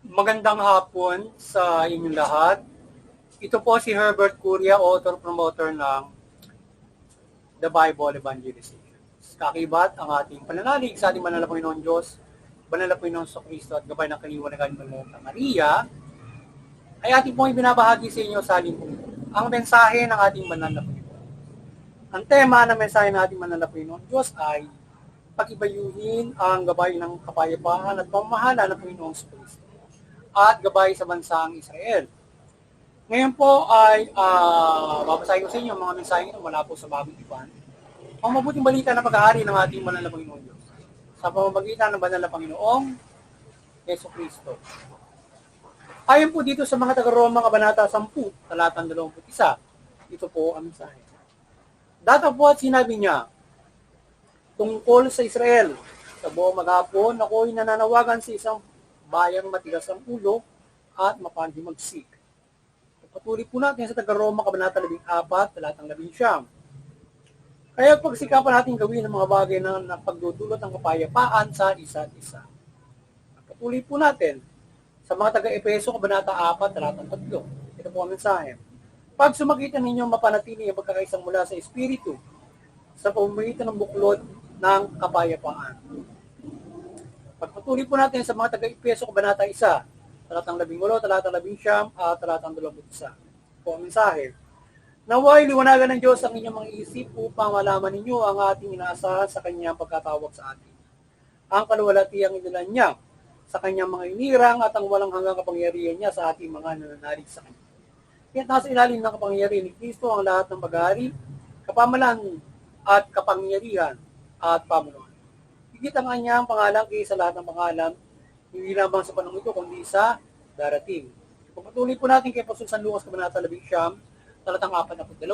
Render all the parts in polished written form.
Magandang hapon sa inyong lahat. Ito po si Herbert Curia, author-promoter ng The Bible Evangelization. Kakibat ang ating pananalig sa ating banal na Panginoon Diyos, banal na Panginoon Kristo at gabay ng kaliwanagan ng Maria, ay ating pong ibinabahagi sa inyo sa aling pong ang mensahe ng ating banal na Panginoon. Ang tema ng mensahe ng ating banal na Panginoon Diyos ay pag-ibayuhin ang gabay ng kapayapaan at pamamahala ng Panginoong Kristo at gabay sa bansang Israel. Ngayon po ay babasahin ko sa inyo ang mga mensahe ito mula po sa Bagong Tipan. Ang mabuting balita na pag-aari ng ating banal na Panginoon Diyos sa pamamagitan ng banal na Panginoong Yesu Kristo. Ayon po dito sa mga taga-Roma, Kabanata 10, talatang 21. Ito po ang mensahe. Datapwat sinabi niya tungkol sa Israel. Sa buong maghapon, ako'y nananawagan sa isang bayang matigas ang ulo at mapanhimagsik. Patuloy po natin sa taga-Roma, Kabanata 14, talatang 11. Kaya pagsikapan natin gawin ang mga bagay na pagdudulot ng kapayapaan sa isa't isa. Patuloy po natin sa mga taga-Epeso, Kabanata 4, talatang 3. Ito po ang mensahe. Pag sumagitan ninyo mapanatili ang pagkakaisang mula sa Espiritu sa pamamagitan ng buklod ng kapayapaan. Pagpatuloy po natin sa mga taga-Efeso, Kabanata 1, talatang 18, talatang 19, at talatang 21. Po ang mensahe. Naway liwanagan ng Diyos ang inyong mga isip upang malaman ninyo ang ating inaasahan sa kanyang pagkatawag sa atin. Ang kaluwalhatiang inilan niya sa kanyang mga inirang at ang walang hanggang kapangyarihan niya sa ating mga nananalig sa kanya. Kaya nasa ilalim ng kapangyarihan ni Kristo ang lahat ng pag-aari, kapamalan at kapangyarihan at pamunuan. Higit ang kanyang pangalan kaysa lahat ng pangalan, hindi lamang sa panahon ito, kundi sa darating. Pagpatuloy po natin kay Apostol San Lucas, Kabanata 11, talatang 42.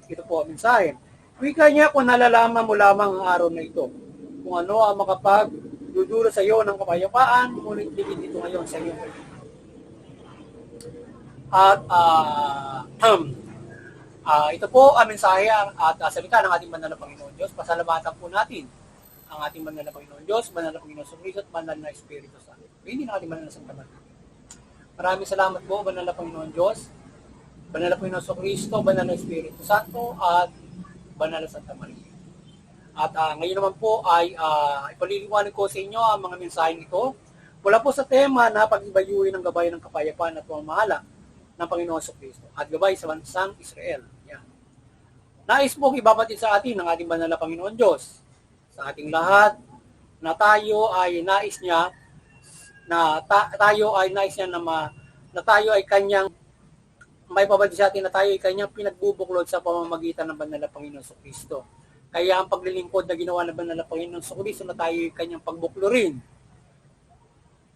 Ito po ang mensahe. Wika niya kung nalalaman mo lamang ang araw na ito, kung ano ang makapagdudulot sa iyo ng kapayapaan, ngunit ligid dito ngayon sa iyo. At ito po ang mensahe at salita ng ating banal na Panginoon Diyos. Pasalamatan po natin ang ating banal na Panginoon Diyos, banal na Panginoon Kristo at banal na Espiritu Santo. Hindi na ating banal na Santa Maria. Maraming salamat po, banal na Panginoon Diyos, banal na Panginoon Kristo, banal na Espiritu Santo at banal na Santa Maria. At ngayon naman po ay ipaliliwanag ko sa inyo ang mga mensaheng ito mula po sa tema na pag-ibayuhin ng gabay ng kapayapaan at pamamahala ng Panginoon Kristo at gabay sa bansang Israel. Yan. Nais po ibabatid sa atin ng ating banal na Panginoon Diyos sa ating lahat na tayo ay nais niya na tayo ay kanyang may pabatid sa atin na tayo ay kanyang pinagbubuklod sa pamamagitan ng banal na Panginoon Kristo. Kaya ang paglilingkod na ginawa ng banal na Panginoon Kristo na tayo ay kanyang pagbuklurin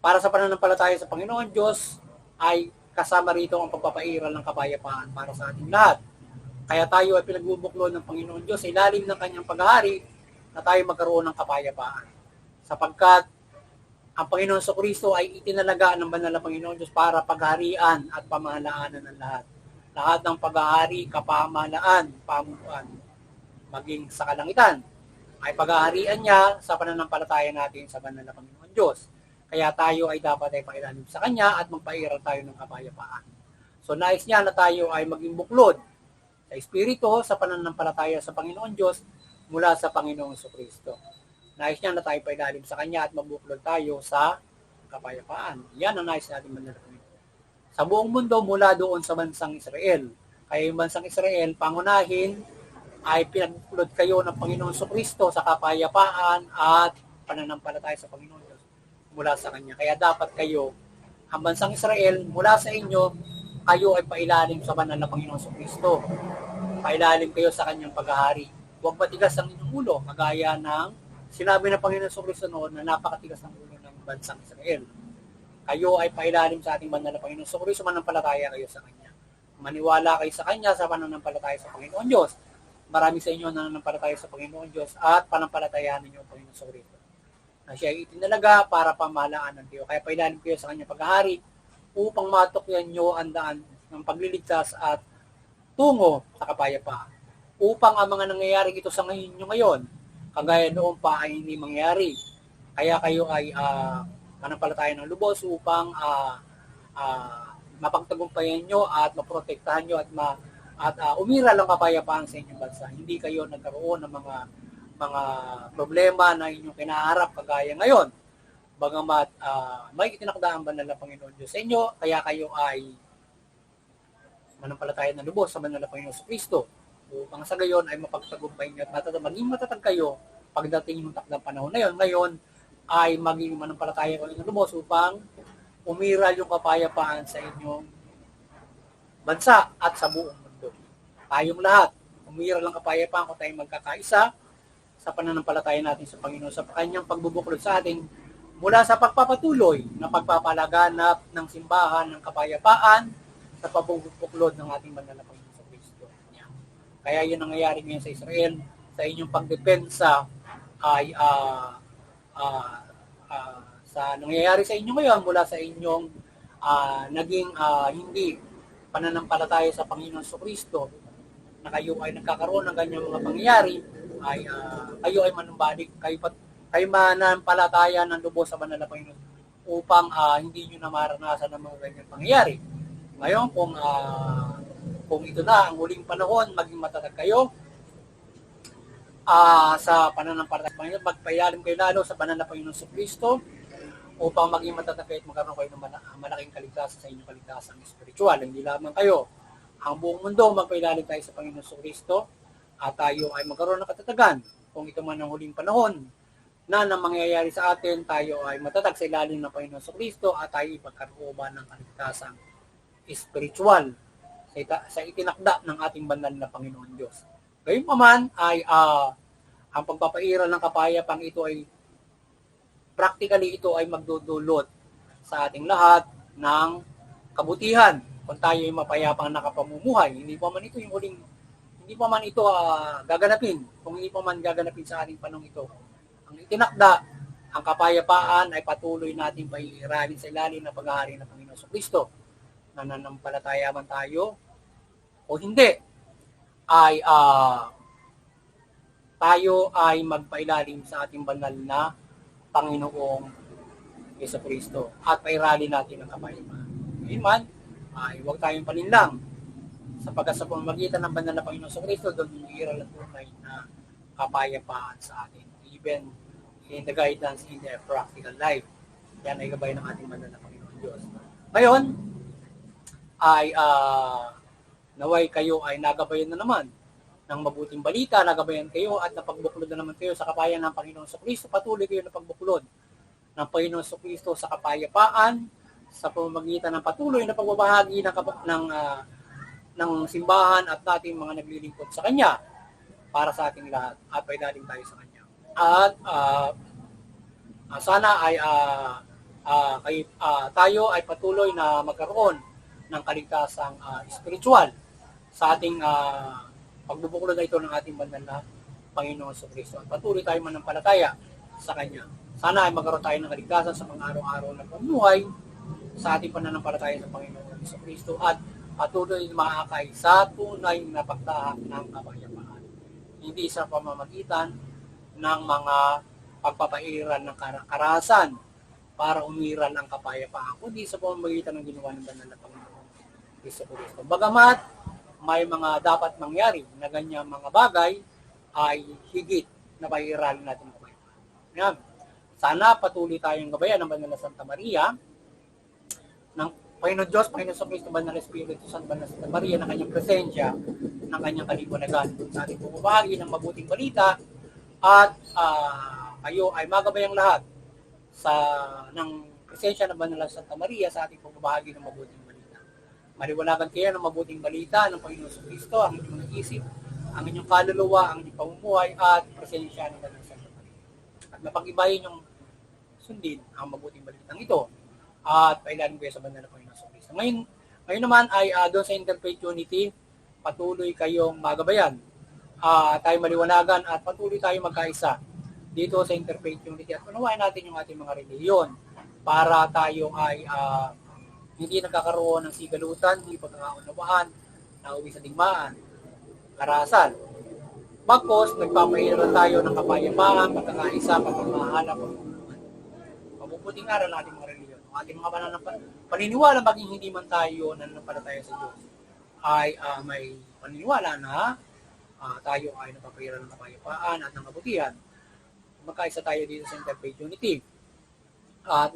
para sa pananampalataya sa Panginoon Diyos ay kasama rito ang pagpapairal ng kapayapaan para sa ating lahat. Kaya tayo ay pinagbubuklod ng Panginoon Diyos sa ilalim ng kanyang paghahari na tayo magkaroon ng kapayapaan. Sapagkat ang Panginoon Kristo ay itinalaga ng banal na Panginoon Diyos para pagharian at pamahalaanan ng lahat. Lahat ng paghahari, kapamahalaan, pamunuan, maging sa kalangitan, ay paghaharian niya sa pananampalataya natin sa banal na Panginoon Diyos. Kaya tayo ay dapat ay pailalim sa Kanya at magpairal tayo ng kapayapaan. So nais niya na tayo ay maging buklod sa Espiritu sa pananampalataya sa Panginoon Diyos mula sa Panginoong Kristo. Nais niya na tayo pailalim sa Kanya at mabuklod tayo sa kapayapaan. Yan ang nais natin manalangin. Sa buong mundo mula doon sa bansang Israel. Kaya yung bansang Israel, pangunahin ay pinagbuklod kayo ng Panginoon Kristo sa kapayapaan at pananampalataya sa Panginoon Diyos mula sa Kanya. Kaya dapat kayo, ang bansang Israel, mula sa inyo, kayo ay pailalim sa banal na Panginoon Kristo. Pailalim kayo sa Kanyang paghahari. Huwag matigas ang inyong ulo, kagaya ng sinabi ng Panginoon Kristo noon na napakatigas ng ulo ng bansang Israel. Kayo ay pailalim sa ating banal na Panginoon Kristo, manampalataya kayo sa Kanya. Maniwala kayo sa Kanya sa pananampalataya sa Panginoon Diyos. Marami sa inyo na nanampalataya sa Panginoon Diyos at panampalatayaan ninyo ang Panginoon Kristo. Na siya ay itinalaga para pamahalaan ng Diyos. Kaya pailalim kayo sa Kanyang paghahari upang matukyan nyo ang daan ng pagliligtas at tungo sa kapayapaan. Upang ang mga nangyayari ito sa ngayon, kagaya noon pa ay hindi mangyari. Kaya kayo ay Mananampalataya ng lubos upang mapagtagumpayan nyo at maprotektahan nyo at umiral ang kapayapaan sa inyong bansa. Hindi kayo nagkaroon ng mga problema na inyong kinaharap kagaya ngayon. Bagamat may itinakdaan banal na Panginoon Diyos sa inyo, kaya kayo ay manampalataya ng lubos sa banal na Panginoon sa Kristo. Upang sa gayon ay mapagtagumpay nyo at maging matatag kayo pagdating ng takdang panahon na yon. Ngayon ay maging manampalataya kayo ng lubos upang umiral yung kapayapaan sa inyong bansa at sa buong mundo. Tayong lahat, umiral ang kapayapaan kung tayong magkakaisa sa pananampalataya natin sa Panginoon sa kanyang pagbubuklod sa atin mula sa pagpapatuloy na pagpapalaganap ng simbahan ng kapayapaan sa pagbubuklod ng ating banal na Panginoon sa Kristo. Kaya yun ang nangyayari ngayon sa Israel. Sa inyong pagdepensa ay sa nangyayari sa inyo ngayon mula sa inyong naging hindi pananampalataya sa Panginoon sa Kristo, na kayo ay nagkakaroon ng ganyang mga pangyayari, ay kayo ay manumbalik, kayo mananampalataya ng lubos sa banal na Panginoon upang hindi nyo na maranasan ng mga ganyang pangyayari. Ngayon, kung ito na ang huling panahon, maging matatag kayo sa pananampalataya sa Panginoon, magpailalim kayo lalo sa banal na Panginoon sa Kristo upang maging matatag kayo at magkaroon kayo ng malaking kaligtasan sa inyong kaligtasan spiritual. Hindi lamang kayo, ang buong mundo, magpailalim tayo sa Panginoon sa Kristo at tayo ay magkaroon ng katatagan. Kung ito man ang huling panahon na mangyayari sa atin, tayo ay matatag sa ilalim ng Panginoon sa Kristo at tayo ipagkaroon ng kaligtasan spiritual sa itinakda ng ating banal na Panginoon Diyos. Gayunpaman ay ang pagpapairal ng kapayapang ito ay practically ito ay magdudulot sa ating lahat ng kabutihan kung tayo ay mapayapang nakapamumuhay. Hindi pa man ito gaganapin. Kung hindi pa man gaganapin sa ating panahon ito, ang itinakda, ang kapayapaan ay patuloy natin paiiralin sa ilalim ng paghahari ng Panginoon sa Kristo. Nananampalataya man tayo o hindi, ay tayo ay magpailalim sa ating banal na Panginoong Jesucristo at pairali natin ang kapayapaan. Ngayon man, ay huwag tayong palinlang sapagkat sa pamamagitan ng banal na Panginoon Jesucristo, doon yung iral at tunay na kapayapaan sa atin. Even in the guidance in their practical life. Yan ay gabay ng ating banal na Panginoon Diyos. Ngayon, ay naway kayo ay nagabayan na naman ng mabuting balita, nagabayan kayo at napagbuklod na naman kayo sa kapayan ng Panginoon sa Kristo. Patuloy kayo na pagbuklod ng Panginoon sa Kristo sa kapayapaan sa pamamagitan ng patuloy na pagbabahagi ng simbahan at nating mga naglilingkod sa Kanya para sa ating lahat at pailalim tayo sa Kanya. At sana ay tayo ay patuloy na magkaroon ng kaligtasang spiritual sa ating pagbubuklod na ito ng ating banal na Panginoon sa Kristo. At patuloy tayo manampalataya sa Kanya. Sana ay magkaroon tayo ng kaligtasan sa mga araw-araw na pamumuhay sa ating pananampalataya sa Panginoon sa Kristo at patuloy maakay sa tunay na pagtahak ng kapayapaan. Hindi sa pamamagitan ng mga pagpapairan ng karahasan para umiral ang kapayapaan, kundi sa pamamagitan ng ginawa ng banal na Panginoon Kristo. Bagamat may mga dapat mangyari na ganyang mga bagay, ay higit na pairalin natin ang kapayapaan. Yan. Sana patuloy tayong gabayan ng banal na Santa Maria, ng Panginoon Diyos, Panginoon sa Kristo, banal na Espiritu Santo, banal na Santa Maria, ng kanyang presensya, ng kanyang kaliwanagan sa ating pumabahagi ng mabuting balita at kayo ay magabayang lahat ng presensya ng banal na Santa Maria sa ating pumabahagi ng mabuting balita. Maliwanagan kayo ng mabuting balita ng Panginoon sa Kristo, ang inyong isip, ang inyong kaluluwa, ang inyong pamumuhay at presensya ng banal na Santa Maria. At mapag-ibayin yung sundin ang mabuting balitang ito at pailalim kayo sa banal na Panginoon sa Kristo. Ngayon naman ay doon sa Interfaith Unity, patuloy kayong magabayan. Tayo maliwanagan at patuloy tayo magkaisa dito sa Interfaith Unity at unawain natin yung ating mga relihiyon para tayo ay hindi nagkakaroon ng sigalutan, hindi pagkakaunawaan, nauwi sa digmaan, karahasan. Bagkos, nagpapahirapan tayo ng kapayapaan, pagkakaisa, pagkamahanap, mabubuting aral ng ating mga reliyon, ang ating mga paniniwala, maging hindi man tayo nananampalataya sa Diyos, ay may paniniwala na tayo ay napapahiran ng kapayapaan at ng kabutihan. Magkaisa tayo dito sa interfaith unity at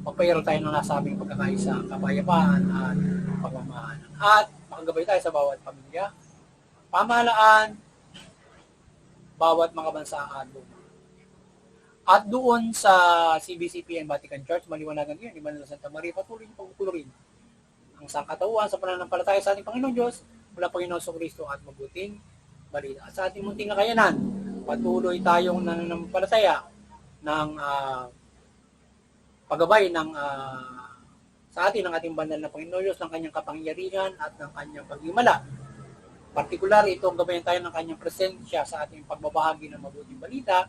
magpahiran tayo ng nasabing pagkakaisa, kapayapaan at pagmamahalan. At makagabay tayo sa bawat pamilya, pamahalaan, bawat mga bansa at lupa. At doon sa CBCP and Vatican Church, maliwanagan yun, Iban na Santa Maria, patuloy yung pagkukulorin ang sangkatauhan sa pananampalataya sa ating Panginoon Diyos, mula Panginoon Kristo at mabuting balita. At sa ating munting kakayanan, patuloy tayong nananampalataya ng paggabay ng sa atin ng ating banal na Panginoon Diyos, ng kanyang kapangyarihan at ng kanyang pag-himala. Partikular, itong gabayan tayo ng kanyang presensya sa ating pagbabahagi ng mabuting balita.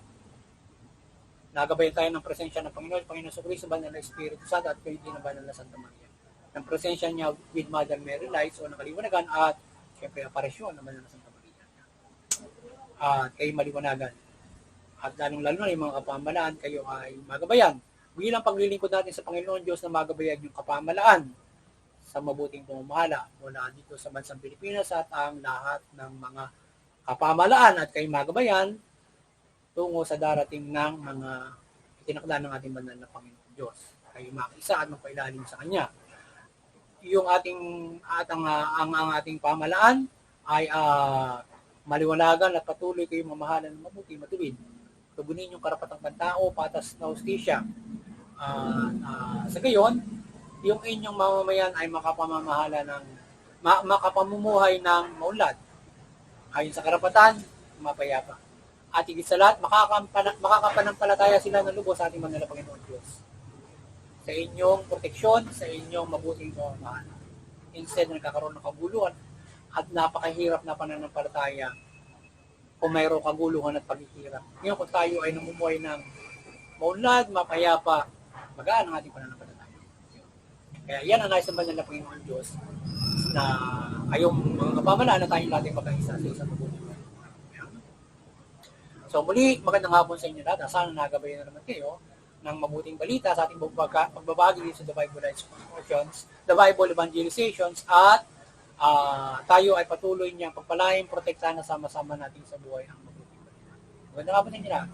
Nagabayan tayo ng presensya ng Panginoon Kristo, banal na Espiritu Santo at kayo din ng banal na Santa Maria. Ng presensya niya with Mother Mary Lights o nakaliwanagan at siyempre aparisyon ng banal na Santa Maria. At kayo maliwanagan. At lalong-lalo na yung mga kapamalaan, kayo ay magabayan. Bilang paglilingkod natin sa Panginoon Diyos na magabayan yung kapamalaan sa mabuting pamamahala mula dito sa bansang Pilipinas at ang lahat ng mga kapamalaan at kayo magabayan tungo sa darating ng mga itinakda ng ating banal na Panginoon Diyos. Kayo makiisa at magpailalim sa Kanya. Yung ating ang ating pamalaan ay maliwanagan at patuloy kayong mamahalan ng mabuti, matuwid. Tugunin yung karapatang pantao, patas na hustisya. Sa gayon, yung inyong mamamayan ay makapamamahala ng makapamumuhay ng maunlad. Ayon sa karapatan, mapayapa. At higit sa lahat, makakapanampalataya sila ng lubos sa ating banal na Panginoon Diyos. Sa inyong proteksyon, sa inyong mabuting pamamahala. Instead na nagkakaroon ng kaguluhan at napakahirap na pananampalataya kung mayroong kaguluhan at paghihirap. Ngayon kung tayo ay namumuhay ng maunlad, mapayapa, magaan ang ating pananampalataya. Kaya yan ang nais ng banal na Panginoon Diyos na kayong mga kapamalaan na tayong natin magkaisa sa isang mabuting. So muli, magandang hapon sa inyo lahat. Sana nagabayan na naman kayo ng mabuting balita sa ating pagbabagi sa The Bible Expositions, The Bible Evangelizations, at tayo ay patuloy niyang pagpalain, protektahan na sama-sama natin sa buhay ang mabuting balita. Magandang hapon sa inyo lahat.